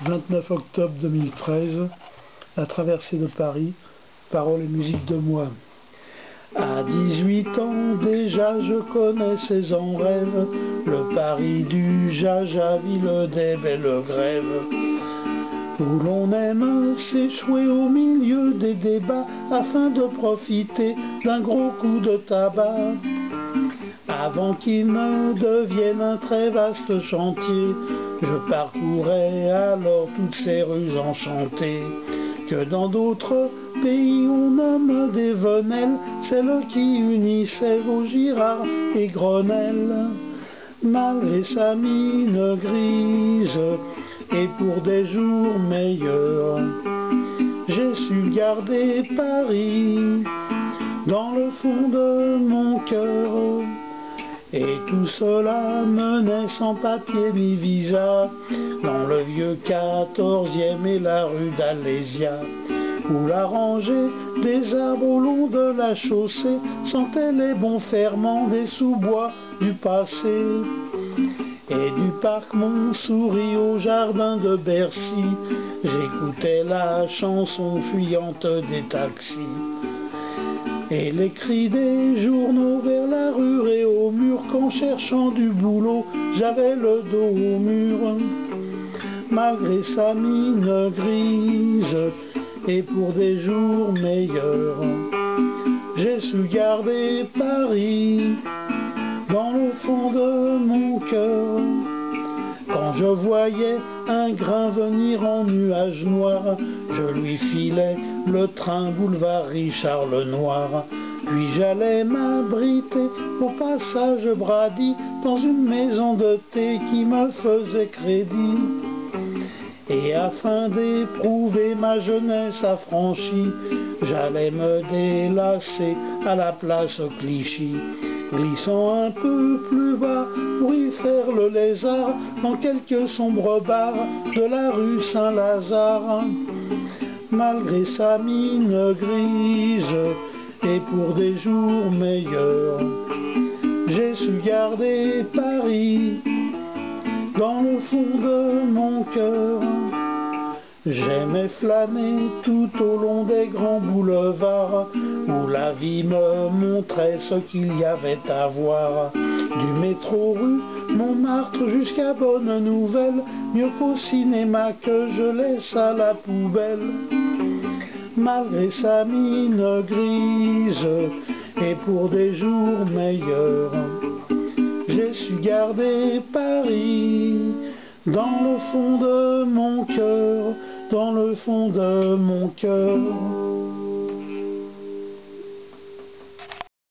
29 octobre 2013, la traversée de Paris, paroles et musique de moi. À 18 ans déjà je connaissais en rêve le Paris du Jaja, ville des belles grèves, où l'on aime s'échouer au milieu des débats afin de profiter d'un gros coup de tabac. Avant qu'il ne devienne un très vaste chantier, je parcourais alors toutes ces rues enchantées, que dans d'autres pays on nomme des venelles, celles qui unissaient Vaugirard et Grenelle. Malgré sa mine grise, et pour des jours meilleurs, j'ai su garder Paris dans le fond de mon cœur. Et tout cela menait sans papier ni visa, dans le vieux 14e et la rue d'Alésia, où la rangée des arbres au long de la chaussée sentait les bons ferments des sous-bois du passé. Et du parc Montsouris au jardin de Bercy, j'écoutais la chanson fuyante des taxis. Et les cris des journaux vers la rue et au mur, qu'en cherchant du boulot, j'avais le dos au mur. Malgré sa mine grise, et pour des jours meilleurs, j'ai su garder Paris dans le fond de mon cœur. Quand je voyais un grain venir en nuage noir, je lui filais le train boulevard Richard Lenoir. Puis j'allais m'abriter au passage Brady, dans une maison de thé qui me faisait crédit. Et afin d'éprouver ma jeunesse affranchie, j'allais me délasser à la place Clichy, glissant un peu plus bas pour y faire le lézard dans quelques sombres bars de la rue Saint-Lazare. Malgré sa mine grise, et pour des jours meilleurs, j'ai su garder Paris dans le fond de mon cœur. J'aimais flâner tout au long des grands boulevards, où la vie me montrait ce qu'il y avait à voir. Du métro rue Montmartre jusqu'à Bonne Nouvelle, mieux qu'au cinéma que je laisse à la poubelle. Malgré sa mine grise, et pour des jours meilleurs, j'ai su garder Paris dans le fond de mon cœur, dans le fond de mon cœur.